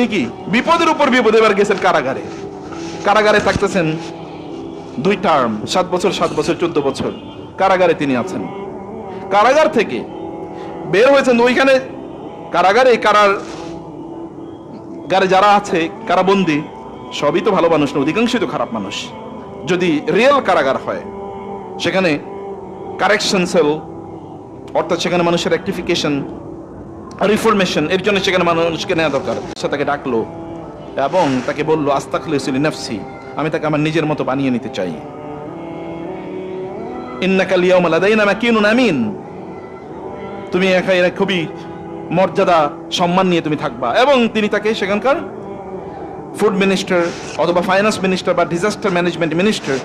তিনি কি বিপদের উপর বিপদ, এবার গেছেন কারাগারে। কারাগারে থাকতেছেন 2 টার্ম, 7 বছর 14 বছর কারাগারে তিনি আছেন। কারাগার থেকে বের হয়েছেন, ওইখানে কারাগারে যারা আছে, কারাবন্দী সবই তো ভালো মানুষ না, অধিকাংশই তো খারাপ মানুষ। যদি রিয়েল কারাগার হয়, সেখানে কারেকশন সেল, অর্থাৎ সেখানে মানুষের রেকটিফিকেশন, রিফরমেশন, এর জন্য সেখানে মানুষকে নেওয়া দরকার। সে তাকে ডাকলো এবং তাকে বললো, আস্তাখলিসু লিনাফসি, আমি তাকে আমার নিজের মতো বানিয়ে নিতে চাই। ইন্নাকা লিয়াউমা লাদাইনা মাকিনুন আমিন, তুমি এখানে খুবই মর্যাদা সম্মান নিয়ে তুমি থাকবা। এবং তিনি তাকে সেখানকার ফুড মিনিস্টার অথবা ফাইন্যান্স মিনিস্টার বা ডিজাস্টার ম্যানেজমেন্ট মিনিস্টার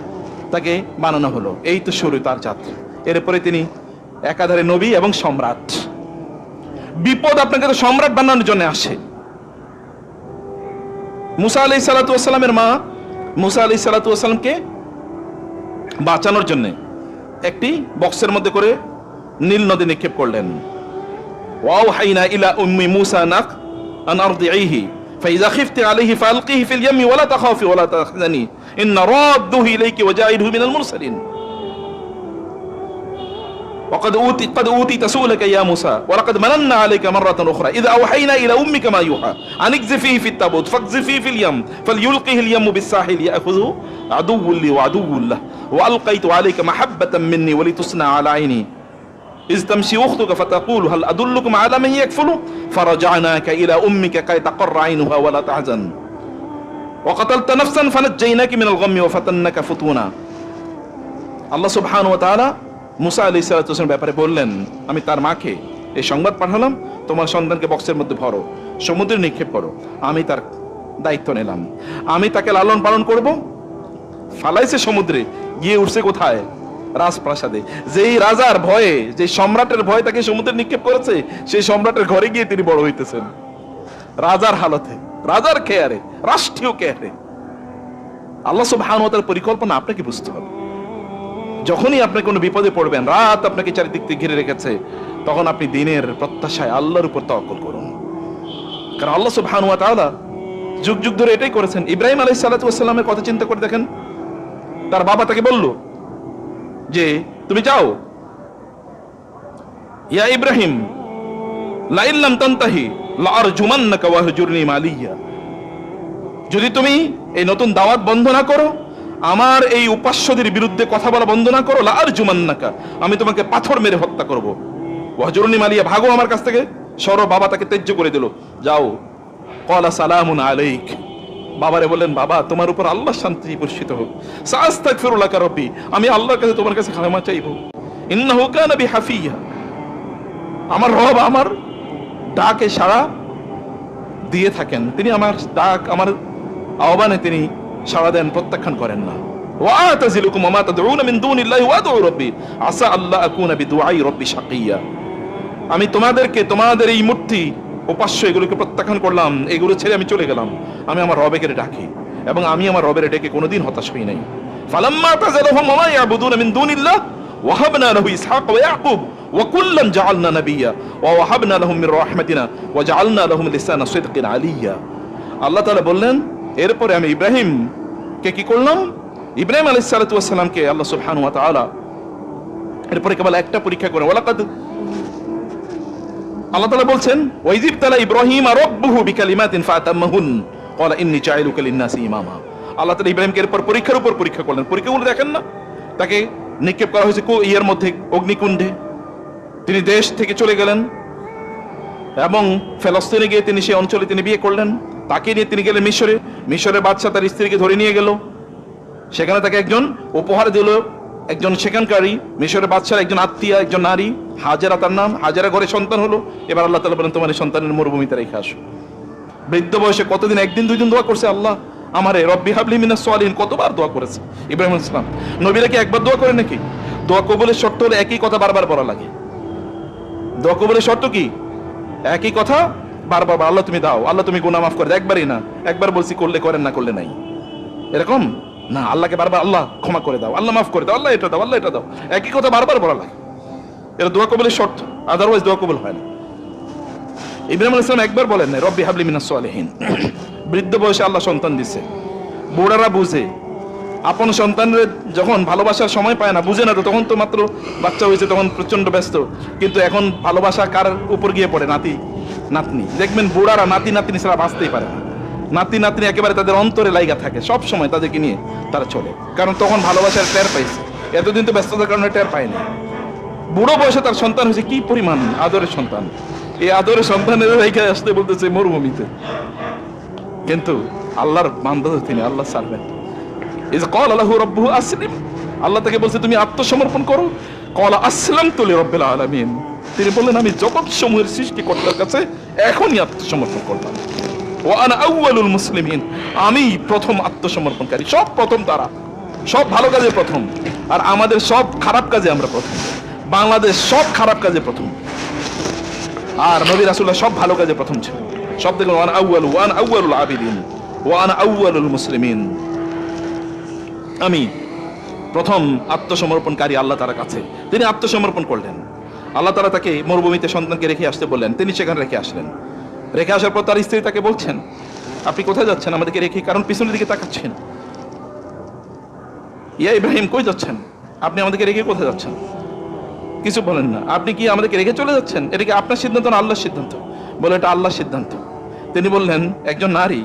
তাকে বানানো হলো। এই তো শুরু তার যাত্রা। এরপরে তিনি একাধারে নবী এবং সম্রাট। বিপদ আপনাকে তো সম্রাট বানানোর জন্য আসে। মুসা আলাইহিস সালাতু ওয়াস সালামের মা মুসা আলাইহিস সালাতু ওয়াস সালামকে বাঁচানোর জন্য একটি বক্সের মধ্যে করে নীল নদী নিক্ষেপ করলেন। ওয়াওহাইনা ইলা উম্মি মুসা নাক আন আরদিহি ফাইযা খিফতি আলাইহি ফালকিহি ফিল ইয়ামি ওয়ালা তাখাফি ওয়ালা তাহজানি ইন্না রাদ্দুহু ইলাইকি ওয়াজাইলহু মিনাল মুরসালিন। وقد أوتيت سؤلك يا موسى ولقد مننا عليك مرة أخرى إذا أوحينا إلى أمك ما يوحى أن اقذفيه في التابوت فاقذفيه في اليم فليلقه اليم بالساحل يأخذه عدو لي وعدو له وألقيت عليك محبة مني ولتصنع على عيني إذ تمشي أختك فتقول هل أدلكم على من يكفله فرجعناك إلى أمك كي تقر عينها ولا تحزن وقتلت نفسا فنجيناك من الغم وفتنك فتونا। الله سبحانه وتعالى মুসা আলাইহিস সালাতু ওয়াস সালামের ব্যাপারে বললেন, আমি তার মাকে এই সংবাদ পাঠালাম, তোমার সন্তানকে বক্সের মধ্যে ভরো, সমুদ্রে নিক্ষেপ করো। আমি তার দায়িত্ব নিলাম, আমি তাকে লালন পালন করব। ফালাইছে সমুদ্রে, গিয়ে উঠছে কোথায়? রাজপ্রাসাদে। যেই রাজার ভয়ে, যে সম্রাটের ভয়ে তাকে সমুদ্রে নিক্ষেপ করেছে, সেই সম্রাটের ঘরে গিয়ে তিনি বড় হইতেছেন রাজার হালতে, রাজার কেয়ারে, রাষ্ট্রীয় কেয়ারে। আল্লাহ সুবহানাহু ওয়া তাআলার পরিকল্পনা আপনাকে বুঝতে হবে। যখনই আপনি কোনো বিপদে পড়বেন, রাত আপনাকে চারিদিক থেকে ঘিরে রেখেছে, তখন আপনি দিনের প্রত্যাশায় আল্লাহর উপর তাওয়াক্কুল করুন। কারণ আল্লাহ সুবহানাহু ওয়া তাআলা যুগ যুগ ধরে এটাই করেছেন। ইব্রাহিম আলাইহিস সালাতু ওয়াস সালামের কথা চিন্তা করে দেখেন। তার বাবা তাকে বলল যে তুমি যাও, ইয়া ইব্রাহিম লা ইল্লাম তানতাহি লা আরজুমান্নাকা ওয়াহজুরনি মালিয়া, যদি তুমি এই নতুন দাওয়াত বন্ধ না করো, আমার এই উপাস্যদের বিরুদ্ধে কথা বলা বন্ধ না করো, লা আরজুমান্নাকা, আমি তোমাকে পাথর মেরে হত্যা করব। ওয়াহজুরনি মালিয়া, ভাগো আমার কাছ থেকে, সরো। বাবা তাকে ত্যায্য করে দিল, যাও। ক্বালা সালামুন আলাইক, বাবারে বললেন, বাবা তোমার উপর আল্লাহর শান্তি বর্ষিত হোক। সাস্তাগফিরু লাকা রাব্বি, আমি আল্লাহর কাছে তোমার কাছে ক্ষমা চাইব। ইন্নাহু কানা বি হাফিয়া, আমার রব আমার ডাকে সাড়া দিয়ে থাকেন, তিনি আমার ডাক, আমার আহ্বানে তিনি সাড়া দেন, প্রত্যাখ্যান করেন না। ওয়াতাজিলুকুম ওয়া মা তাদউনা মিন দুনিল্লাহি ওয়া আদউ রাব্বি আসা আল্লাহ আকুনা বিদুআই রাব্বি শাকিয়া। আমি তোমাদেরকে, তোমাদের এই মূর্তি উপাস্য এগুলোকে প্রত্যাখ্যান করলাম, এগুলো ছেড়ে আমি চলে গেলাম। আমি আমার রবের ডাকি এবং আমি আমার রবের ডেকে কোনোদিন হতাশ হই নাই। ফালাম্মা তাযালাহুম ওয়া মা ইয়াবুদুনা মিন দুনিল্লাহ ওয়াহাবনা লাহু ইসহাক ওয়া ইয়াকুব ওয়া কুল্লান জাআলনা নাবিয়্যা ওয়া ওয়াহাবনা লাহুম মির রাহমাতিনা ওয়া জাআলনা লাহুম লিসানা সিদকিন আলিয়্যা। আল্লাহ তাআলা বললেন, এরপরে আমি ইব্রাহিমকে কি করলাম? ইব্রাহিম আলাইহিস সালাতু ওয়াস সালামকে আল্লাহ সুবহানাহু ওয়া তাআলা এরপরে কেবল একটা পরীক্ষা করে, ওয়ালাকাদ, আল্লাহ তাআলা বলছেন, ওয়াইযিব তালা ইব্রাহিম রাব্বুহু বিকালিমাতিন ফাতাম্মাহুন ক্বালা ইন্নী জাইলুকা লিন-নাসি ইমামা। আল্লাহ তাআলা ইব্রাহিমকে এরপর পরীক্ষার উপর পরীক্ষা করলেন। পরীক্ষাগুলো দেখেন না, তাকে নিক্ষেপ করা হয়েছে ইয়ের মধ্যে, অগ্নিকুণ্ডে। তিনি দেশ থেকে চলে গেলেন এবং ফিলিস্তিনে গিয়ে তিনি সেই অঞ্চলে তিনি বিয়ে করলেন। তাকে নিয়ে তিনি গেলেন মিশরে। মিশরের বাদশা তার স্ত্রীকে ধরে নিয়ে গেল, সেখানে তাকে একজন উপহার দিল, একজন সেখানকারই মিশরের বাদশার একজন আত্মীয়া, একজন নারী, হাজেরা তার নাম। হাজেরা ঘরে সন্তান হলো। এবার আল্লাহ তাআলা বলেন, তোমার এই সন্তানের মরুভূমিতে রেখে আসো। বৃদ্ধ বয়সে কতদিন, একদিন দুই দিন দোয়া করছে, আল্লাহ আমারে রব্বি হাবলি মিনাস সালিহিন, কতবার দোয়া করেছে ইব্রাহিম আলাইহিস সালাম। নবীরা কি একবার দোয়া করে নাকি? দোয়া কবুলের শর্ত হলো একই কথা বারবার বলা লাগে। দোয়া কবুলের শর্ত কি? একই কথা বারবার, আল্লাহ তুমি দাও, আল্লাহ তুমি গুনাহ মাফ করে দাও। একবারই না, একবার বলছি করলে করেন, না করলে নাই, এরকম না। আল্লাহকে বারবার আল্লাহ ক্ষমা করে দাও, আল্লাহ মাফ করে দাও, আল্লাহ এটা দাও, আল্লাহ এটা দাও, একই কথা বারবার বলা লাগে। এটা দোয়া কবুলের শর্ত, আদারওয়াইজ দোয়া কবুল হয় না। ইব্রাহিম আলাইহিস সালাম একবার বলেন না রব্বি হাবলি মিনাস সালিহিন। বৃদ্ধ বয়সে আল্লাহ সন্তান দিচ্ছে। বুড়ারা বুঝে, আপন সন্তানের যখন ভালোবাসার সময় পায় না, বুঝে না তো, তখন তো মাত্র বাচ্চা হয়েছে, তখন প্রচন্ড ব্যস্ত। কিন্তু এখন ভালোবাসা কার উপর গিয়ে পড়ে? নাতি নাতনি। দেখবেন বুড়ারা নাতি নাতনি ছাড়া বাঁচতেই পারে না। নাতি নাতনি একেবারে তাদের অন্তরে লাইগা থাকে, সব সময় তাদেরকে নিয়ে তারা চলে, কারণ তখন ভালোবাসার টের পাইছে। এতদিন তো ব্যস্ততার কারণে টের পায়নি। বুড়ো বয়সে তার সন্তান হয়েছে, কি পরিমাণ আদরের সন্তান। এই আদরের সন্তানের রেখে আসতে বলতেছে মরুভূমিতে। কিন্তু আল্লাহর বান্দা তিনি, আল্লাহ সার্ভেন্ট। ইজ ক্বালা লাহু রাব্বুহু আসলিম, আল্লাহ তাকে বলছে তুমি আত্মসমর্পণ করো। ক্বালা আসলামতু লিরাব্বিল আলামিন, তিনি বললেন আমি জগৎ সমূহের সৃষ্টিকর্তার কাছে এখনই আত্মসমর্পণ করলাম। ওয়া আনা আউয়ালুল মুসলিমিন, আমি প্রথম আত্মসমর্পণকারী। সব প্রথম তারা, সব ভালো কাজে প্রথম, আর আমাদের সব খারাপ কাজে আমরা প্রথম। বাংলাদেশ সব খারাপ কাজে প্রথম, আর নবী রাসূলুল্লাহ সব ভালো কাজে প্রথম ছিল। সব দেখুন ওয়ান আউয়ালুল আবিদিন ওয়া আনা আউয়ালুল মুসলিমিন, আমি প্রথম আত্মসমর্পণকারী আল্লাহ তাআলার কাছে। তিনি আত্মসমর্পণ করলেন। আল্লাহ তাআলা তাকে মরুভূমিতে সন্তানকে রেখে আসতে বললেন, তিনি সেখানে রেখে আসলেন। রেখে আসার পর তার স্ত্রী তাকে বলছেন আপনি কোথায় যাচ্ছেন আমাদেরকে রেখে? কারণ পিছনের দিকে তাকাচ্ছেন। ইয়া ইব্রাহিম কই যাচ্ছেন? আপনি আমাদেরকে রেখে কোথায় যাচ্ছেন? কিছু বলেন না। আপনি কি আমাদেরকে রেখে চলে যাচ্ছেন? এটা কি আপনার সিদ্ধান্ত না আল্লাহর সিদ্ধান্ত? বলে এটা আল্লাহর সিদ্ধান্ত। তিনি বললেন একজন নারী,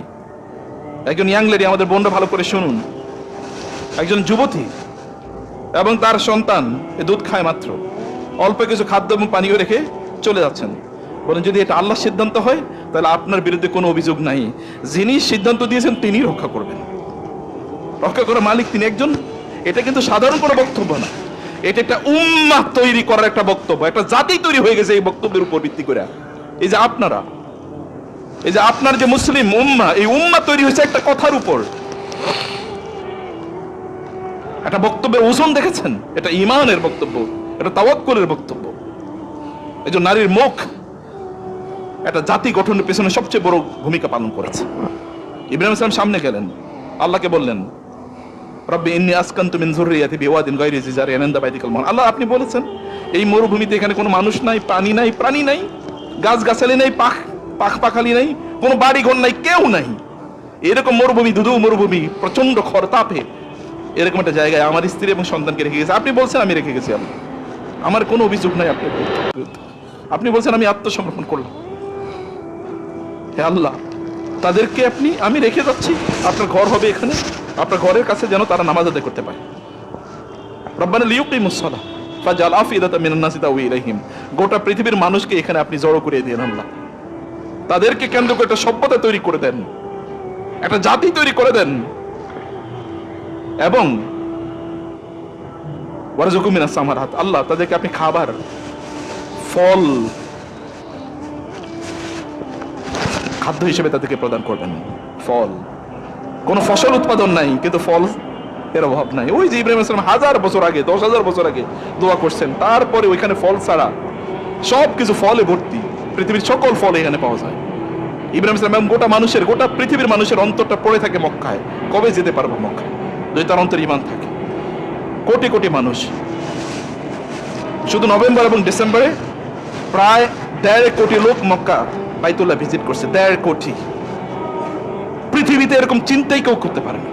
একজন ইয়াং লেডি, আমাদের বোনরা ভালো করে শুনুন, একজন যুবতী এবং তার সন্তান দুধ খায় মাত্র, অল্প কিছু খাদ্য এবং পানীয় রেখে চলে যাচ্ছেন। বলেন যদি এটা আল্লাহর সিদ্ধান্ত হয় তাহলে আপনার বিরুদ্ধে কোনো অভিযোগ নাই। যিনি সিদ্ধান্ত দিয়েছেন তিনি রক্ষা করবেন, রক্ষা করার মালিক তিনি একজন। এটা কিন্তু সাধারণ কোনো বক্তব্য না, এটা একটা উম্মাহ তৈরি করার একটা বক্তব্য, একটা জাতি তৈরি হয়ে গেছে এই বক্তব্যের উপর ভিত্তি করে। এই যে আপনারা, এই যে আপনার যে মুসলিম উম্মাহ, এই উম্মাহ তৈরি হয়েছে একটা কথার উপর, একটা বক্তব্যের ওজন দেখেছেন? এটা ঈমানের বক্তব্য, এটা তাওয়াক্কুলের বক্তব্য। এই যে নারীর মুখ একটা জাতি গঠনের পেছনে সবচেয়ে বড় ভূমিকা পালন করেছে। ইব্রাহিম আলাইহিস সালাম সামনে গেলেন, আল্লাহকে বললেন রব্বি ইন্নী আসকানতু মিন যুররিয়াতি বিওয়াদিন গায়রি জি জারইন ইনদা বাইতিকাল মুহাররাম। আল্লাহ আপনি বলেছেন এই মরুভূমিতে এখানে কোনো মানুষ নাই, পানি নাই, প্রাণী নাই, গাছ গাছালি নাই, পাখালি নাই, কোনো বাড়ি ঘর নাই, কেউ নাই। এরকম মরুভূমি, দুধু মরুভূমি, প্রচন্ড খর তাপে এরকম একটা জায়গায় আমার স্ত্রী এবং সন্তানকে রেখে গেছে। আপনি বলছেন আমি রেখে গেছি, আমার কোনো অভিযোগ নাই আপনার বিরুদ্ধে। আপনি বলছেন আমি আত্মসমর্পণ করলাম। হে আল্লাহ, তাদেরকে আমি রেখে যাচ্ছি, আপনার ঘর হবে এখানে, আপনার ঘরের কাছে যেন তারা নামাজ আদায় করতে পারে। রব্বানা লিয়ুকিমুস সালাহ ফাজআল আফিদাতাম মিনান নাসি তাউই ইলাইহিম, গোটা পৃথিবীর মানুষকে এখানে আপনি জড়ো করে দেন আল্লাহ। তাদেরকে কেন্দ্র করে একটা সভ্যতা তৈরি করে দেন, একটা জাতি তৈরি করে দেন, এবং ওয়ারযুকু মিনাস সামারাত, আল্লাহ তাদেরকে আপনি খাবার, ফল, খাদ্য হিসেবে তাদেরকে প্রদান করবেন। ফল, কোন ফসল উৎপাদন নাই কিন্তু ফল এর অভাব নাই। ওই যে ইব্রাহিম আলাইহিস সালাম 1000 বছর আগে, 10,000 বছর আগে দোয়া করছেন, তারপরে ওইখানে ফল ছাড়া সবকিছু ফলে ভর্তি, পৃথিবীর সকল ফল এখানে পাওয়া যায়। ইব্রাহিম আলাইহিস সালাম গোটা মানুষের, গোটা পৃথিবীর মানুষের অন্তরটা পড়ে থাকে মক্কায়। কবে যেতে পারবো মক্কায়? যদি তার অন্তর ঈমান থাকে। কোটি কোটি মানুষ, শুধু নভেম্বর এবং ডিসেম্বরে প্রায় 1.5 কোটি লোক মক্কা বাইতুল্লাহ ভিজিট করছে। 1.5 কোটি। পৃথিবীতে এরকম চিন্তাই কেউ করতে পারে না।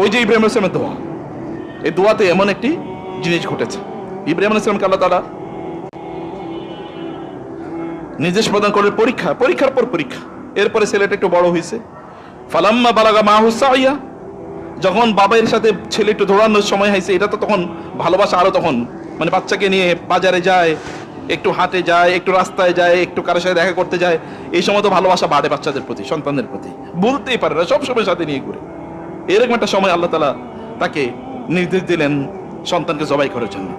ওই যে ইব্রাহিম আলাইহিস সালামের দোয়া, এই দোয়াতে এমন একটি জিনিস ঘটেছে। ইব্রাহিম আলাইহিস সালামকে আল্লাহ তাআলা নির্দেশ প্রদান করে পরীক্ষার পর পরীক্ষা। এরপরে ছেলেটা একটু বড় হয়েছে। ফালাম্মা বালাগা মাহু সাইয়া, যখন বাবার সাথে ছেলে একটু দৌড়ানোর সময় হয়েছে, এটা তো তখন ভালোবাসা আরো তখন, মানে বাচ্চাকে নিয়ে বাজারে যায়, একটু হাটে যায়, একটু রাস্তায় যায়, একটু কারোর সাথে দেখা করতে যায়, এই সময় তো ভালোবাসা বাড়ে বাচ্চাদের প্রতি, সন্তানদের প্রতি, বলতেই পারে না, সবসময় সাথে নিয়ে ঘুরে। এরকম একটা সময় আল্লাহ তাআলা তাকে নির্দেশ দিলেন সন্তানকে জবাই করার জন্য,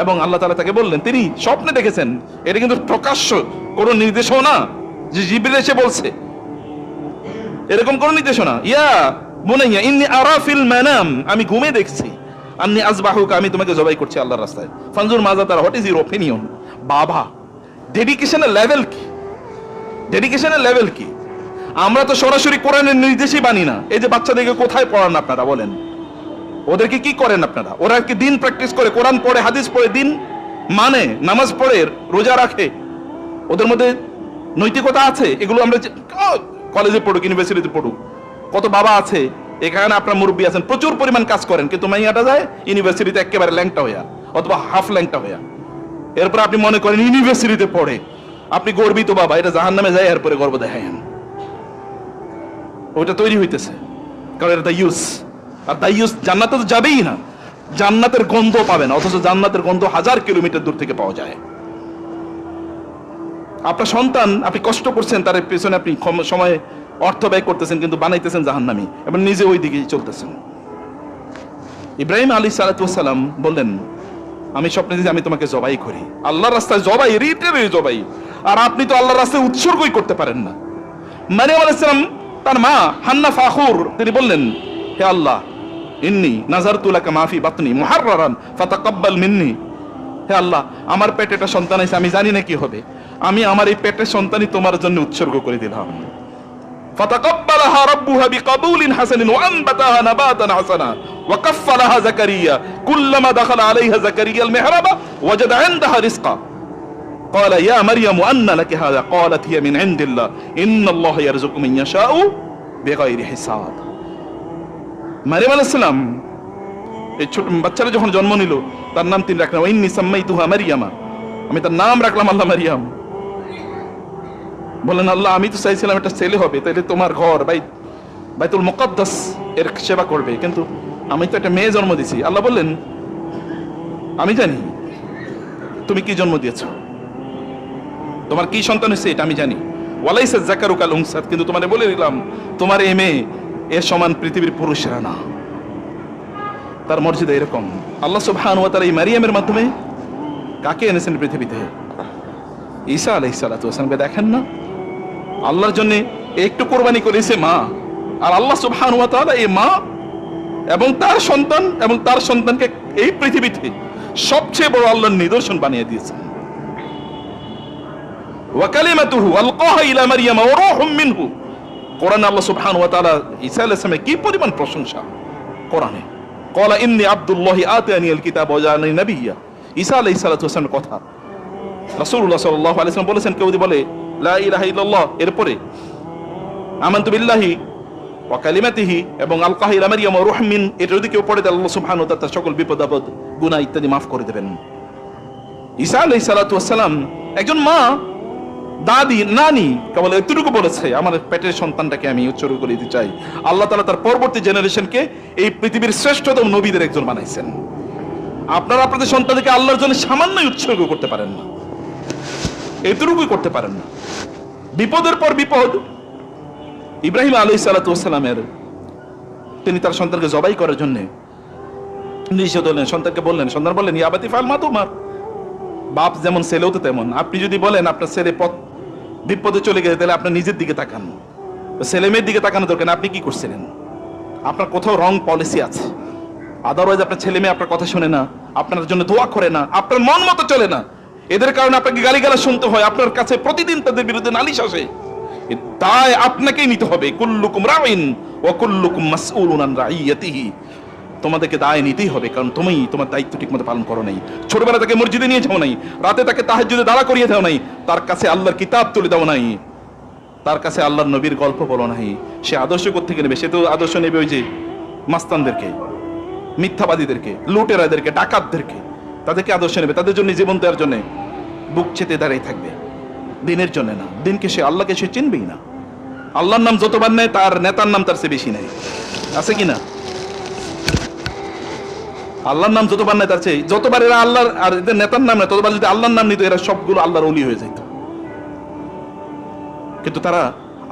এবং আল্লাহ তাআলা তাকে বললেন, তিনি স্বপ্নে দেখেছেন, এটা কিন্তু প্রকাশ্য কোনো নির্দেশও না যে জিবরিল এসে বলছে, এরকম কোনো নির্দেশনা। ইয়া বুনাইয়া ইন্নী আরা ফিল মানাম, আমি ঘুমে দেখছি, আন্নী আযবাহুকা, আমি তোমাকে জবাই করছি আল্লাহর রাস্তায়, ফানজুর মাযা তারা, হোয়াট ইজ ইউর অপিনিয়ন। বাবা, ডেডিকেশনের লেভেল কি, ডেডিকেশনের লেভেল কি। আমরা তো সরাসরি কোরআনের নির্দেশই মানি না। এই যে বাচ্চাদেরকে কোথায় পড়ান আপনারা বলেন? ওদেরকে কি করেন আপনারা? ওরা কি দিন প্র্যাকটিস করে, কোরআন পড়ে, হাদিস পড়ে, দিন মানে, নামাজ পড়ে, রোজা রাখে, ওদের মধ্যে নৈতিকতা আছে? এগুলো আমরা কলেজে পড়ুক, ইউনিভার্সিটিতে পড়ুক, কত বাবা আছে এখানে, আপনার মুরব্বী আছেন, প্রচুর পরিমাণ কাজ করেন, কিন্তু মাইয়াটা যায় ইউনিভার্সিটিতে একেবারে ল্যাংটা হইয়া অথবা হাফ ল্যাংটা হইয়া। এরপর আপনি মনে করেন ইউনিভার্সিটিতে পড়ে, আপনি গর্বিত বাবা, এটা জাহান্নামে যায়, এরপরে গর্ব দেখায়েন। ওইটা তৈরি হইতেছে, কারণ এটা দাইয়ুস। আর দাইয়ুস জান্নাতে তো যাবেই না, জান্নাতের গন্ধ পাবে না, অথচ জান্নাতের গন্ধ 1000 কিলোমিটার দূর থেকে পাওয়া যায়। আপনার সন্তান, আপনি কষ্ট করছেন, তার পেছনে আপনি সময় অর্থ ব্যয় করতেছেন, কিন্তু বানাইতেছেন জাহান্নামী, এবং নিজে ওই দিকেই চলতেছেন। ইব্রাহিম আলাইহিস সালাতু ওয়াস সালাম বললেন, আমি স্বপ্নে দেখি আমি তোমাকে জবাই করি, আল্লাহর রাস্তায় জবাই, রিটেরে জবাই, আর আপনি তো আল্লাহর রাস্তায় উৎসর্গই করতে পারেন না। মারিয়াম আলাইহিস সালাম, তার মা হান্না ফাখুর, তিনি বললেন, হে আল্লাহ, ইন্নী নাযারতু লাকা মা ফি বাতনি মুহাররারান ফাতাকাব্বাল মিন্নি। হে আল্লাহ, আমার পেটে একটা সন্তান আছে, আমি জানি না কি হবে, আমি আমার এই পেটের সন্তানই তোমার জন্য উৎসর্গ করে দিলাম। ফাতাকাব্বালাহা রাব্বুহা বিকাবুলিন হাসানিন ওয়া আনবাতাহা নাবাতান হাসানা ওয়া কাফফালাহা যাকারিয়া কুল্লামা দাখালা আলাইহা যাকারিয়া আল মিহরাবা ওয়াজাদা ইনদাহা রিজকা قال يا مريم أن لك هذا قالت هي من عند الله إن الله يرزق من يشاء بغير حساب। মারিয়াম আলাইহিস সালাম এই ছোট বাচ্চারা যখন জন্ম নিল, তার নাম তিনি রাখলেন ইন্নী সাম্মাইতুহা মারিয়ামা, আমি তার নাম রাখলাম আল্লাহ মারিয়াম। বলেন, আল্লাহ, আমি তো চাইছিলাম একটা ছেলে হবে, তাইলে তোমার ঘর বাইতুল মুকাদ্দাস এর সেবা করবে, কিন্তু আমি তো একটা মেয়ে জন্ম দিয়েছি। আল্লাহ বললেন, আমি জানি তুমি কি জন্ম দিয়েছ, তোমার কি সন্তান হয়েছে এটা আমি জানি। ওয়ালাইসা যাকারু কাল উনসা, কিন্তু তোমারে বলে দিলাম, তোমার এই মেয়ে এর সমান পৃথিবীর পুরুষরা না, তার মর্যাদা এরকম। আল্লাহ সুবহানাহু ওয়া তাআলা এই মারিয়ামের মাধ্যমে কাকে এনেছেন পৃথিবীতে? ঈসা আলাইহিস সালাতু ওয়াস সালামকে দেখেন না? আল্লাহর জন্য একটু কোরবানি করেছে মা, আর আল্লাহ সুবহানাহু ওয়া তাআলা এই মা এবং তার সন্তান এবং তার সন্তানকে এই পৃথিবীতে সবচেয়ে বড় আল্লাহর নিদর্শন বানিয়ে দিয়েছেন। ওয়া কালিমাতুহু আলকাহা ইলা মারইয়াম ওয়া রূহুম মিনহু। কোরআনে আল্লাহ সুবহানাহু ওয়া তাআলা ঈসা আলাইহিস সালামের কি পরিমাণ প্রশংসা কোরআনে। ক্বালা ইন্নী আবদুল্লাহি আতানিয়াল কিতাব ওয়া জাআলানি নাবিয়্যা। ঈসা আলাইহিস সালাতু ওয়াস সালামের কথা রাসূলুল্লাহ সাল্লাল্লাহু আলাইহি ওয়াসাল্লাম বলেছেন, কেউ যদি বলে লা ইলাহা ইল্লাল্লাহ, এরপরে আমানতু বিল্লাহি ওয়া কালিমাতিহি এবং আলকাহা ইলা মারইয়াম ওয়া রূহুম মিন, এটা যদি কেউ পড়ে, তাহলে আল্লাহ সুবহানাহু ওয়া তাআলা সকল বিপদ আপদ গুনাহ ইত্যাদি মাফ করে দেবেন। ঈসা আলাইহিস সালাতু ওয়াস সালাম একজন মা, দাদি, নানি কেবল এতটুকু বলেছে, আমার পেটের সন্তানটাকে আমি উৎসর্গ করে দিতে চাই। আল্লাহ তাআলা তার পরবর্তী জেনারেশনকে এই পৃথিবীর শ্রেষ্ঠতম নবীদের একজন বানাইছেন। আপনারা আপনাদের সন্তানকে আল্লাহর জন্য সামান্যই উৎসর্গ করতে পারেন না, এতটুকুই করতে পারেন না। বিপদের পর বিপদ। ইব্রাহিম আলাইহিস সালাতু ওয়াস সালামের, তিনি তার সন্তানকে জবাই করার জন্য নিষেধ হলেন। সন্তানকে বললেন, সন্তান বললেন, ইয়া আবাতি ফাল মা তুমার। বাপ যেমন ছেলেও তো তেমন। আপনি যদি বলেন আপনার ছেলে বিপদে চলে গেছে, তাহলে আপনার নিজের দিকে তাকান, ছেলে মেয়ের দিকে তাকানো দরকার না। আপনি কি করছিলেন? আপনার কোথাও রং পলিসি আছে, আদারওয়াইজ আপনার ছেলে মেয়ে আপনার কথা শুনে না, আপনার জন্য দোয়া করে না, আপনার মন মতো চলে না, এদের কারণে আপনাকে গালিগালাজ শুনতে হয়, আপনার কাছে প্রতিদিন তাদের বিরুদ্ধে নালিশ আসে। তাই আপনাকেই নিতে হবে। কুল্লুকুম রাইন ওয়া কুল্লুকুম মাসউলুন আন রাইয়াতিহি। তোমাদেরকে দায় নিতেই হবে, কারণ তুমি তোমার দায়িত্ব ঠিকমতো পালন করো নাই। ছোটবেলা তাকে মসজিদে নিয়ে যাও নাই, রাতে তাকে তাহাজ্জুদে দাঁড়া করিয়ে দাও নাই, তার কাছে আল্লাহর কিতাব তুলে দাও নাই, তার কাছে আল্লাহর নবীর গল্প বলো নাই। সে আদর্শ কোত্থেকে নেবে? সে তো আদর্শ নেবে ওই যে মাস্তানদেরকে, মিথ্যাবাদীদেরকে, লুটেরাদেরকে, ডাকাতদেরকে, তাদেরকে আদর্শ নেবে। তাদের জন্য জীবন দেওয়ার জন্য বুক চেতে দাঁড়িয়ে থাকবে, দিনের জন্য না। দিনকে সে, আল্লাহকে সে চিনবেই না। আল্লাহর নাম যতবার নেয়, তার নেতার নাম তার চেয়ে বেশি নেয়, আছে কিনা? আল্লাহর নাম যতবার নেয় তার চেয়ে, যতবার এরা আল্লাহর আর এদের নেতার নাম নেয়, ততবার যদি আল্লাহর নাম নিত, এরা সবগুলো আল্লাহর ওলি হয়ে যেত। কিন্তু তারা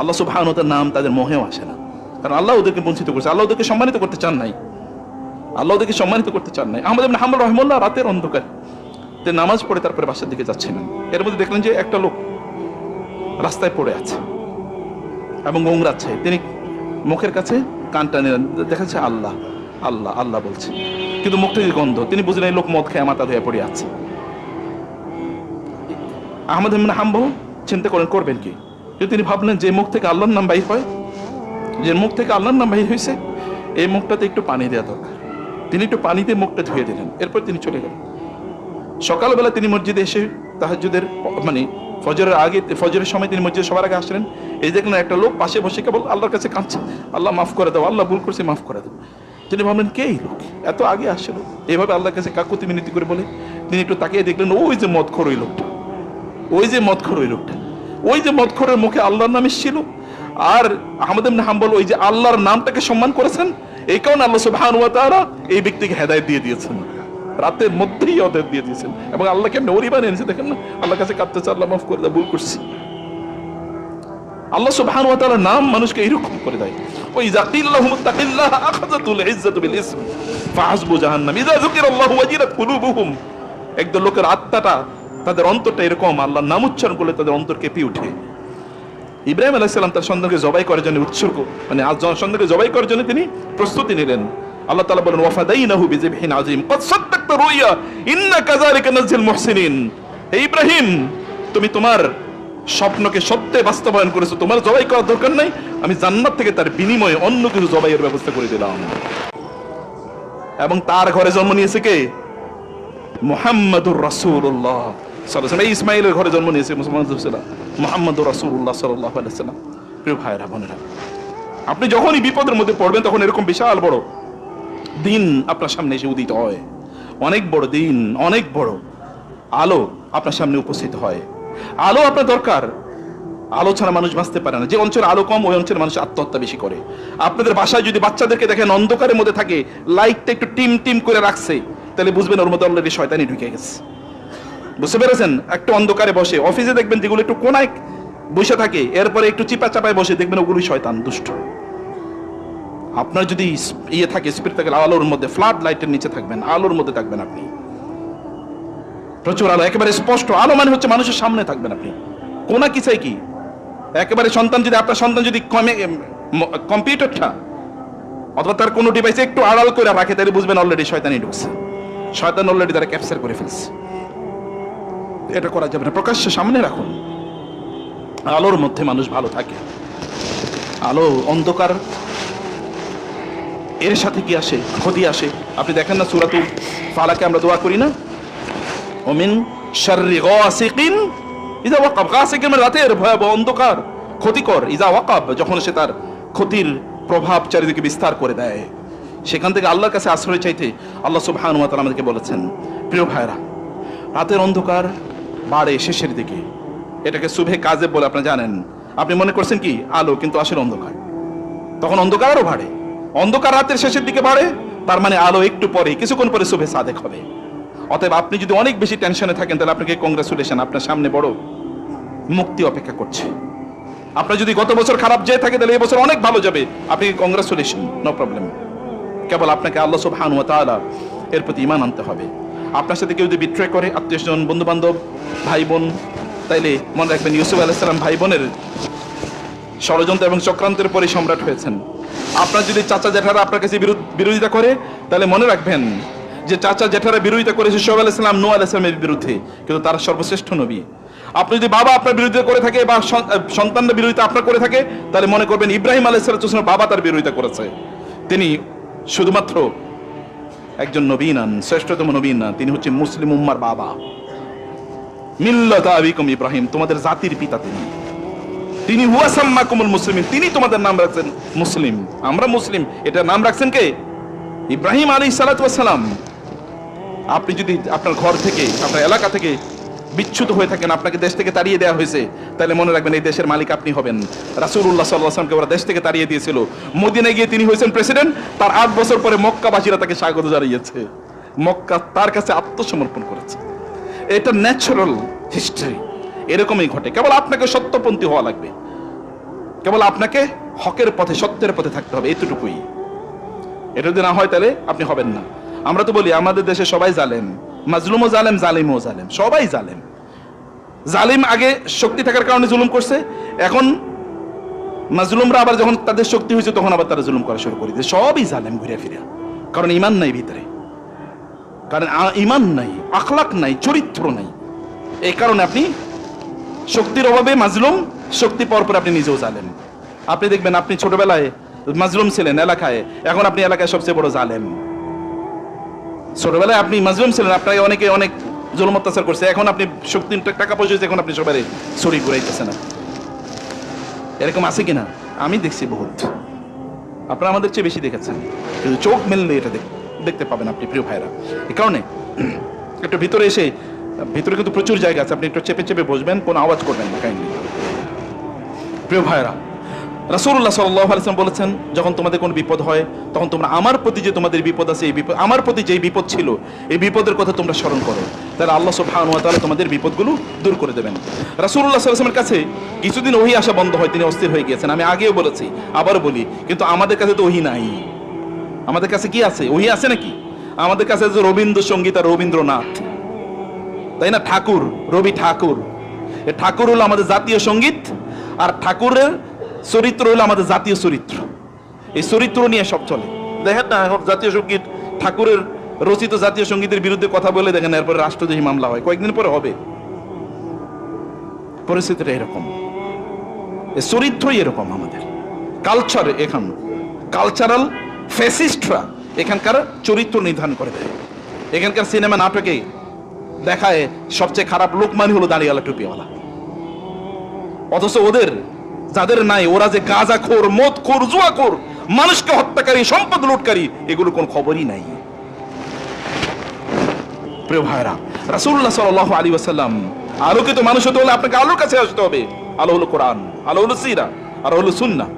আল্লাহ সুবহানাহু ওয়া তাআলার নাম তাদের মোহেও আসে না, কারণ আল্লাহ ওদেরকে বঞ্চিত করছে, আল্লাহ ওদেরকে সম্মানিত করতে চান নাই, আল্লাহ ওদেরকে সম্মানিত করতে চান নাই। আহমদ ইবনে হাম্বল রাহিমাহুল্লাহ রাতের অন্ধকারে তিনি নামাজ পড়ে তারপরে বাসার দিকে যাচ্ছিলেন। এর মধ্যে দেখলেন যে একটা লোক রাস্তায় পড়ে আছে এবং গোংরাচ্ছে। তিনি মুখের কাছে কানটা নিলেন, দেখা যাচ্ছে আল্লাহ আল্লাহ আল্লাহ বলছে, কিন্তু মুখ থেকে গন্ধ। তিনি বুঝলেন এই লোক মদ খেয়ে মাথা ধুয়ে পড়ে আছে। আহমদ ইবনে হাম্বল চিন্তা করেন করবেন কি, কিন্তু তিনি ভাবলেন যে মুখ থেকে আল্লাহর নাম বাহির হয়, যে মুখ থেকে আল্লাহর নাম বাহির হয়েছে, এই মুখটাতে একটু পানি দেওয়া দরকার। তিনি একটু পানি দিয়ে মুখটা ধুয়ে দিলেন, এরপর তিনি চলে গেলেন। সকালবেলা তিনি মসজিদে এসে তাহাজ্জুদের ফজরের আগে, ফজরের সময় তিনি মসজিদে সবার আগে আসলেন। এই দেখলেন একটা লোক পাশে বসে কেবল আল্লাহর কাছে কাঁদছে, আল্লাহ মাফ করে দাও, আল্লাহ ভুল করছে মাফ করে দাও। তিনি ভাবলেন কে এই লোক, এত আগে আসলো এইভাবে আল্লাহর কাছে কাকুতি মিনতি করে বলে। তিনি একটু তাকিয়ে দেখলেন ওই যে মদখোর ওই লোকটা, ওই যে মদখোর ওই লোকটা, ওই যে মদখোরের মুখে আল্লাহর নাম এসেছিল। আর আহমদ ইবনে হাম্বল ওই যে আল্লাহর নামটাকে সম্মান করেছেন, এই কারণে আল্লাহ সুবহানাহু ওয়া তাআলা এই ব্যক্তিকে হেদায়েত দিয়ে দিয়েছেন, রাতের মধ্যেই হেদায়েত দিয়ে দিয়েছেন। এবং আল্লাহ কেমন ওরি বানিয়ে এনেছে দেখেন না, আল্লাহর কাছে কাঁদতেছে আল্লাহ মাফ করে দাও, ভুল করছি। আল্লাহ সুবহানাহু ওয়া তাআলা নাম মানুষকে এরকম করে দেয়। ওই ইযা কিল লাহুম ইত্তাকিল্লাহ আখাযাতুল ইজ্জাতু বিল ইসম ফাহাসবু জাহান্নাম ইযা যুকিরাল্লাহু ওয়াজিলাত কুলুবুহুম। একদল লোকের আত্মাটা, তাদের অন্তরটা এরকম, আল্লাহর নাম উচ্চারণ করলে তাদের অন্তর কেঁপে ওঠে। ইব্রাহিম আলাইহিস সালাম তার সন্তানকে জবাই করার জন্য উৎসর্গ, মানে আজ সন্তানকে জবাই করার জন্য তিনি প্রস্তুতি নিলেন। আল্লাহ তাআলা বলেন ওয়াফাদাইনাহু বিযিবহিন আযীম ক্বাদ সাদ্দাকতা রুইয়া ইন্না কাযালিকা নাজজিল মুহসিনিন। হে ইব্রাহিম, তুমি তোমার স্বপ্নকে সত্যে বাস্তবায়ন করেছো, তোমার জবাই করার দরকার নাই, আমি জান্নাত থেকে তার বিনিময়ে অন্য কিছু জবাইয়ের ব্যবস্থা করে দিলাম। এবং তার ঘরে জন্ম নিয়েছে কে? মুহাম্মাদুর রাসূলুল্লাহ সাল্লাল্লাহু আলাইহি ওয়াসাল্লাম। ইসমাঈলের ঘরে জন্ম নিয়েছে মুহাম্মাদুর রাসূলুল্লাহ সাল্লাল্লাহু আলাইহি ওয়াসাল্লাম। প্রিয় ভাইরা বোনেরা, আপনি যখনই বিপদের মধ্যে পড়বেন তখন এরকম বিশাল বড় দিন আপনার সামনে এসে উদিত হয়, অনেক বড় দিন, অনেক বড় আলো আপনার সামনে উপস্থিত হয়। আলো আপনার দরকার, আলো ছাড়া মানুষ বাঁচতে পারে না। যে অঞ্চলে আলো কম ওই অঞ্চলে মানুষ আত্মহত্যা বেশি করে। আপনাদের বাসায় যদি বাচ্চাদেরকে দেখেন অন্ধকারের মধ্যে থাকে, লাইটটা একটু টিম টিম করে রাখছে, তাহলে বুঝবেন ওর মধ্যে অলরেডি শয়তানি ঢুকে গেছে। বুঝতে পেরেছেন? একটু অন্ধকারে বসে, অফিসে দেখবেন যেগুলো একটু কোনায় বসে থাকে, এরপরে একটু চিপা চাপায় বসে, দেখবেন ওগুলোই শয়তান, দুষ্ট। আপনার যদি ইয়ে থাকে, স্পিরিট থাকে, আলোর মধ্যে, ফ্লাড লাইটের নিচে থাকবেন, আলোর মধ্যে থাকবেন আপনি, প্রচুর আলো, একেবারে স্পষ্ট আলো, মানে হচ্ছে মানুষের সামনে থাকবেন আপনি। কোনা কি চাই কি একেবারে সন্তান যদি, আপনার সন্তান যদি কম্পিউটারটা অথবা তার কোনো ডিভাইসে একটু আড়াল করে রাখে, তাহলে বুঝবেন অলরেডি শয়তানি ঢুকছে, শয়তান অলরেডি তারা ক্যাপচার করে ফেলছে। এটা করা যাবে না, প্রকাশ্যে সামনে রাখুন। আলোর মধ্যে মানুষ ভালো থাকে। আলো অন্ধকার এর সাথে কি আসে? ক্ষতি আসে। আপনি দেখেন না সূরাতুল ফালাকে আমরা দোয়া করি না, ওমিন শাররি গাসিকিন ইযা ওয়াকাব। গাসিকিন মানে রাতের ভয়াবহ অন্ধকার, ক্ষতিকর। ইযা ওয়াকাব, যখন সে তার ক্ষতির প্রভাব চারিদিকে বিস্তার করে দেয়, সেখান থেকে আল্লাহর কাছে আশ্রয় চাইতে আল্লাহ সুবহানাহু ওয়া তাআলা আমাদেরকে বলেছেন। প্রিয় ভাইরা, রাতের অন্ধকার বাড়ে শেষের দিকে, এটাকে সুবহে কাযেব বলে আপনারা জানেন। আপনি মনে করছেন কি আলো, কিন্তু আসলে অন্ধকার। তখন অন্ধকার আরো বাড়ে, অন্ধকার রাতের শেষের দিকে বাড়ে, তার মানে আলো একটু পরে, কিছুক্ষণ পরে সুবহে সাদেক হবে। অতএব আপনি যদি অনেক বেশি টেনশনে থাকেন, তাহলে আপনাকে কংগ্রেচুলেশন, আপনার সামনে বড় মুক্তি অপেক্ষা করছে। আপনার যদি গত বছর খারাপ যেয়ে থাকে, তাহলে এই বছর অনেক ভালো যাবে, আপনাকে কংগ্রেচুলেশন, নো প্রবলেম। কেবল আপনাকে আল্লাহ সুবহানাহু ওয়া তাআলা এর প্রতি ঈমান আনতে হবে। আপনার সাথে কেউ যদি বিট্রে করে, আত্মীয়স্বজন, বন্ধু বান্ধব, ভাই বোন, তাইলে মনে রাখবেন ইউসুফ আলাইহিস সালাম ভাই বোনের ষড়যন্ত্র এবং চক্রান্তের পরে সম্রাট হয়েছেন। আপনার যদি চাচা জেঠারা আপনার কাছে বিরোধিতা করে, তাহলে মনে রাখবেন যে চাচা জেঠারা বিরোধিতা করেছে শোয়েব আলাইহিস সালাম, নূহ আলাইহিস সালামের বিরুদ্ধে, কিন্তু তারা সর্বশ্রেষ্ঠ নবী। আপনি যদি বাবা আপনার বিরোধিতা করে থাকে বা সন্তানরা বিরোধিতা আপনার করে থাকে, তাহলে মনে করবেন ইব্রাহিম আলাইহিস সালামের বাবা তার বিরোধিতা করেছে। তিনি শুধুমাত্র একজন নবী নন, শ্রেষ্ঠতম নবী না, তিনি হচ্ছেন মুসলিম উম্মার বাবা। মিল্লাত আবিকুম ইব্রাহিম, তোমাদের জাতির পিতা তিনি। তিনি হুয়া সাম্মাকুমুল মুসলিমিন, তিনি তোমাদের নাম রাখছেন মুসলিম। আমরা মুসলিম, এটা নাম রাখছেন কে? ইব্রাহিম আলাইহিস সালাতু ওয়াস সালাম। আপনি যদি আপনার ঘর থেকে, আপনার এলাকা থেকে বিচ্যুত হয়ে থাকেন, আপনাকে দেশ থেকে তাড়িয়ে দেওয়া হয়েছে, তাহলে মনে রাখবেন এই দেশের মালিক আপনি হবেন। রাসূলুল্লাহ সাল্লাল্লাহু আলাইহি ওয়াসাল্লামকে ওরা দেশ থেকে তাড়িয়ে দিয়েছিল, মদিনায় গিয়ে তিনি হয়েছেন প্রেসিডেন্ট। তার 8 বছর পরে মক্কাবাসীরা তাকে স্বাগত জানিয়েছে, মক্কা তার কাছে আত্মসমর্পণ করেছে। এটা ন্যাচারাল হিস্ট্রি, এরকমই ঘটে। কেবল আপনাকে সত্যপন্থী হওয়া লাগবে, কেবল আপনাকে হকের পথে, সত্যের পথে থাকতে হবে, এতটুকুই। এটা যদি না হয় তাহলে আপনি হবেন না। আমরা তো বলি আমাদের দেশে সবাই জালেম, মাজলুমও জালেম, জালিমও জালেম, সবাই জালেম। জালিম আগে শক্তি থাকার কারণে জুলুম করছে, এখন মাজলুমরা আবার যখন তাদের শক্তি হয়েছে তখন আবার তারা জুলুম করা শুরু করে দিয়েছে। সবই জালেম ঘুরে ফিরে, কারণ ঈমান নাই ভিতরে, কারণ ঈমান নাই, আখলাক নাই, চরিত্র নাই। এই কারণে আপনি শক্তির অভাবে মাজলুম, শক্তি পাওয়ার পর আপনি নিজেও জালেম। আপনি দেখবেন আপনি ছোটবেলায় মাজলুম ছিলেন এলাকায়, এখন আপনি এলাকায় সবচেয়ে বড় জালেম। ছোটবেলায় আপনি মাজলুম ছিলেন, আপনাকে অনেকে অনেক জুলুম অত্যাচার করছে, এখন আপনি শক্তি টাকা পয়সা হয়েছে, এখন আপনি সবাই ছড়ি ঘুরাইতেছেন। এরকম আছে কিনা? আমি দেখছি বহুত, আপনারা আমাদের চেয়ে বেশি দেখেছেন, কিন্তু চোখ মেললে এটা দেখতে পাবেন আপনি প্রিয় ভাইরা। এই কারণে একটু ভিতরে এসে, ভিতরে কিন্তু প্রচুর জায়গা আছে, আপনি একটু চেপে চেপে বসবেন, কোনো আওয়াজ করবেন না কাইন্ডলি। প্রিয় ভাইরা, রাসূলুল্লাহ সাল্লাল্লাহু আলাইহি ওয়াসাল্লাম বলেছেন, যখন তোমাদের কোনো বিপদ হয় তখন তোমরা আমার প্রতি যে তোমাদের বিপদ আছে, এই বিপদ, আমার প্রতি যেই বিপদ ছিল, এই বিপদের কথা তোমরা স্মরণ করো, তাহলে আল্লাহ সুবহানাহু ওয়া তাআলা তোমাদের বিপদগুলো দূর করে দেবেন। রাসূলুল্লাহ সাল্লাল্লাহু আলাইহি ওয়াসাল্লামের কাছে কিছুদিন ওহী আসা বন্ধ হয়, তিনি অস্থির হয়ে গিয়েছেন। আমি আগেও বলেছি, আবারও বলি, কিন্তু আমাদের কাছে তো ওহী নাই। আমাদের কাছে কি আছে? ওহী আছে নাকি? আমাদের কাছে যে রবীন্দ্রসঙ্গীত আর রবীন্দ্রনাথ, তাই না? ঠাকুর, রবি ঠাকুর, এই ঠাকুর হলো আমাদের জাতীয় সঙ্গীত, আর ঠাকুরের চরিত্র হলো আমাদের জাতীয় চরিত্র। এই চরিত্র নিয়ে সব চলে। দেখেন না, এখন জাতীয় সঙ্গীত, ঠাকুরের রচিত জাতীয় সঙ্গীতের বিরুদ্ধে কথা বলে দেখেন, এরপরে রাষ্ট্রদ্রোহী মামলা হয়, কয়েকদিন পরে হবে। পরিস্থিতিটা এরকম, এই চরিত্রই এরকম। আমাদের কালচার, এখন কালচারাল ফ্যাসিস্টরা এখানকার চরিত্র নির্ধারণ করে দেয়। এখানকার সিনেমা নাটকে দেখায় সবচেয়ে খারাপ লোক মানে হলো দাড়িওয়ালা টুপিওয়ালা, অথচ ওদের যাদের নাই, ওরা যে গাঁজাখোর, মদখোর, জুয়াখোর, মানুষকে হত্যাকারী, সম্পদ লুটকারী, এগুলো কোন খবরই নাই। প্রিয় ভাইরা, রাসূলুল্লাহ সাল্লাল্লাহু আলাইহি ওয়াসাল্লাম আলোকিত মানুষ হতে হলে আপনাকে আলোর কাছে আসতে হবে। আলো হলো কোরআন, আলো হলো সিরা, আলো হলো সুন্নাহ।